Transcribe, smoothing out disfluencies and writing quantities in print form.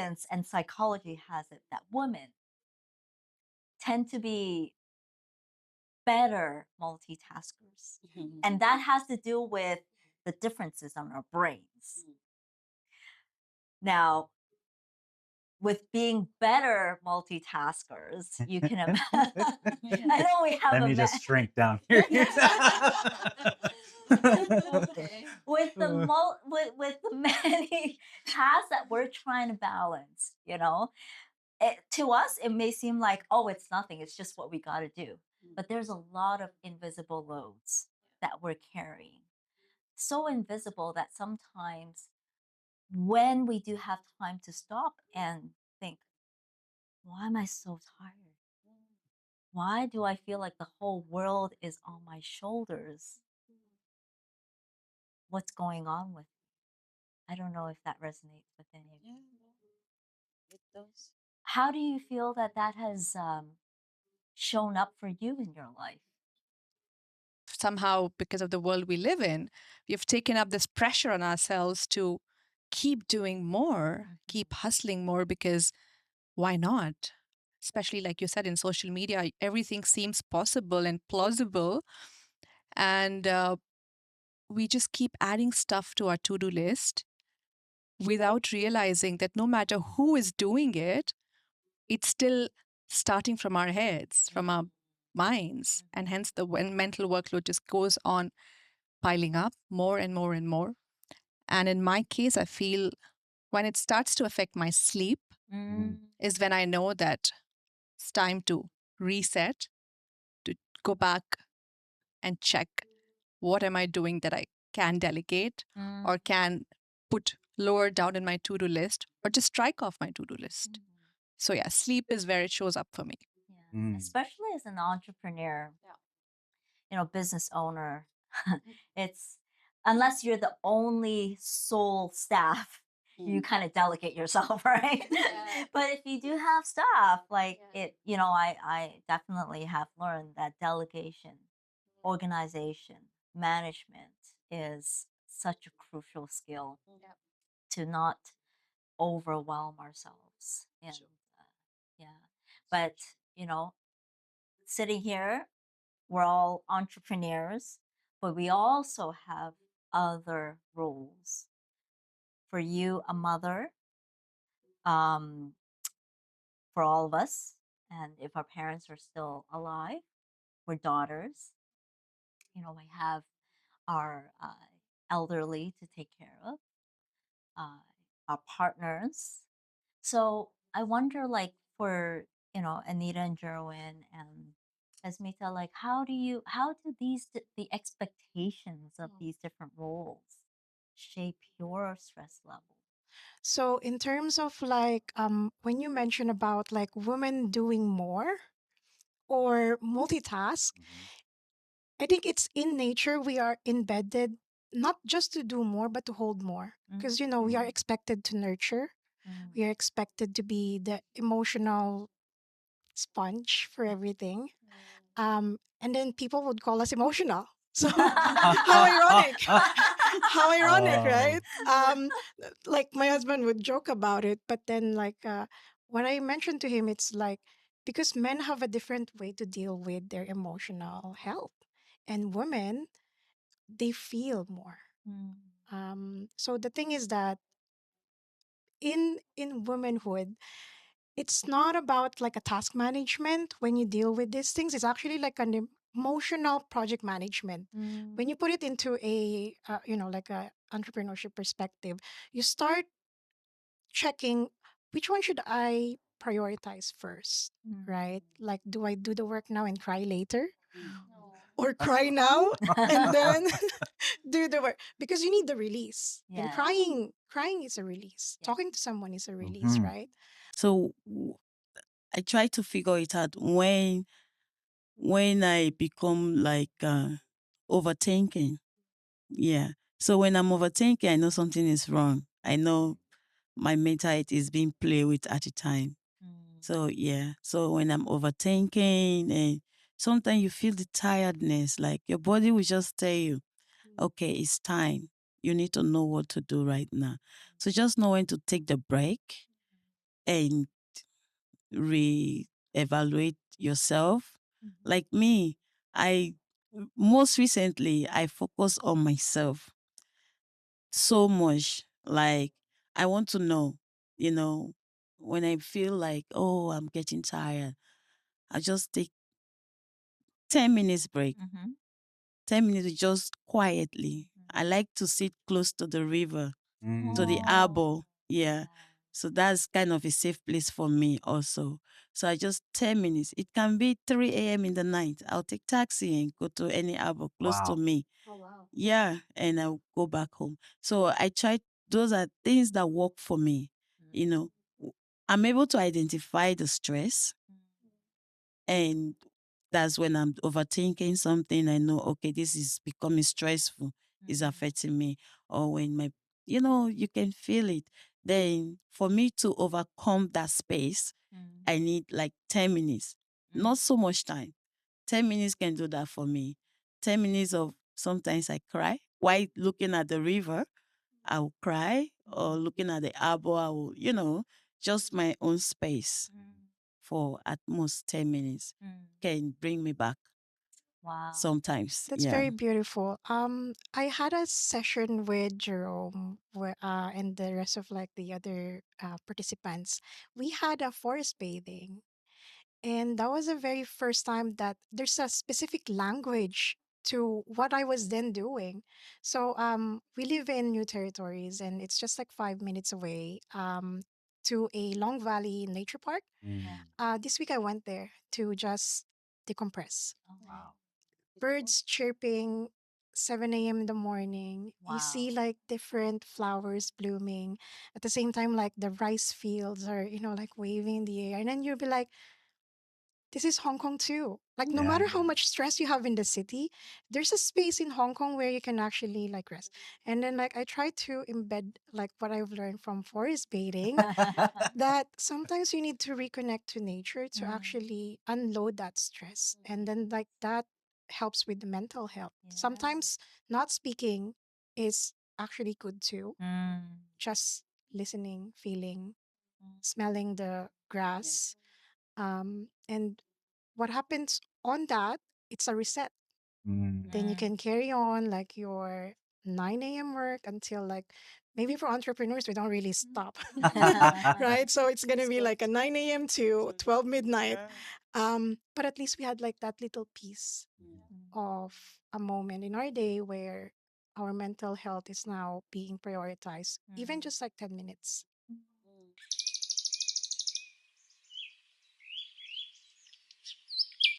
science and psychology has it that women tend to be better multitaskers. And that has to do with the differences on our brains. Now, with being better multitaskers, you can imagine. I know we have Let me just shrink down here. with the many tasks that we're trying to balance, to us it may seem like, oh, it's nothing, it's just what we got to do. But there's a lot of invisible loads that we're carrying, so invisible that sometimes when we do have time to stop and think, why am I so tired? Why do I feel like the whole world is on my shoulders? What's going on with me? I don't know if that resonates with any of you. Yeah, it does. How do you feel that has shown up for you in your life? Somehow, because of the world we live in, we've taken up this pressure on ourselves to keep doing more, keep hustling more, because why not? Especially like you said, in social media, everything seems possible and plausible. And we just keep adding stuff to our to-do list without realizing that no matter who is doing it, it's still starting from our heads, from our minds. And hence the mental workload just goes on piling up more and more and more. And in my case, I feel when it starts to affect my sleep is when I know that it's time to reset, to go back and check what am I doing that I can delegate or can put lower down in my to-do list or just strike off my to-do list. So yeah, sleep is where it shows up for me. Yeah. Especially as an entrepreneur, business owner, it's unless you're the only sole staff, you kind of delegate yourself, right? But if you do have staff, like I definitely have learned that delegation, organization, management is such a crucial skill to not overwhelm ourselves. And yeah, but sitting here, we're all entrepreneurs, but we also have other roles. For you, a mother, for all of us, and if our parents are still alive, we're daughters. We have our elderly to take care of, our partners. So I wonder, like, for Anita and Jerwin and Esmita, like, how do the expectations of these different roles shape your stress level? So in terms of like when you mention about like women doing more or multitask, I think it's in nature we are embedded not just to do more but to hold more because we are expected to nurture. We are expected to be the emotional sponge for everything. And then people would call us emotional. So how ironic. How ironic, right? Like my husband would joke about it, but then like when I mentioned to him, it's like because men have a different way to deal with their emotional health, and women they feel more. So the thing is that in womanhood, it's not about like a task management when you deal with these things. It's actually like an emotional project management. When you put it into a like a entrepreneurship perspective, you start checking which one should I prioritize first, right? Like, do I do the work now and cry later, or cry now and then do the work? Because you need the release, and Yeah. crying is a release. Talking to someone is a release, right? So I try to figure it out when I become like overthinking. Yeah. So when I'm overthinking, I know something is wrong. I know my mental health is being played with at a time. So yeah. So when I'm overthinking, and sometimes you feel the tiredness, like your body will just tell you, okay, it's time. You need to know what to do right now. So just know when to take the break and re-evaluate yourself. Like me, I most recently I focus on myself so much. Like I want to know, you know, when I feel like, oh, I'm getting tired, I just take 10 minutes break. 10 minutes just quietly. I like to sit close to the river, to the arbor. Yeah. So that's kind of a safe place for me also. So I just 10 minutes. It can be 3 a.m. in the night. I'll take taxi and go to any arbor close to me. Yeah. And I'll go back home. So I try, those are things that work for me. You know, I'm able to identify the stress, and that's when I'm overthinking something. I know, okay, this is becoming stressful, is affecting me. Or when you can feel it. Then for me to overcome that space, I need like 10 minutes, not so much time. 10 minutes can do that for me. 10 minutes of sometimes I cry while looking at the river. I will cry, or looking at the arbor, I will, just my own space for at most 10 minutes can bring me back Wow. sometimes. That's Yeah. very beautiful. I had a session with Jerome and the rest of like the other participants. We had a forest bathing, and that was the very first time that there's a specific language to what I was then doing. So we live in New Territories, and it's just like 5 minutes away to a Long Valley Nature Park. This week I went there to just decompress. Birds chirping, 7 a.m. in the morning. You see like different flowers blooming. At the same time, like the rice fields are, like waving in the air. And then you'll be like, this is Hong Kong too. Like no matter how much stress you have in the city, there's a space in Hong Kong where you can actually like rest. And then like I try to embed like what I've learned from forest bathing, that sometimes you need to reconnect to nature to actually unload that stress. And then like that helps with the mental health. Sometimes not speaking is actually good too. Just listening, feeling, smelling the grass. And what happens on that, it's a reset. Then you can carry on like your 9 a.m. work until like maybe for entrepreneurs, we don't really stop. Right? So it's going to be like a 9 a.m. to 12 midnight. But at least we had like that little piece of a moment in our day where our mental health is now being prioritized, even just like 10 minutes.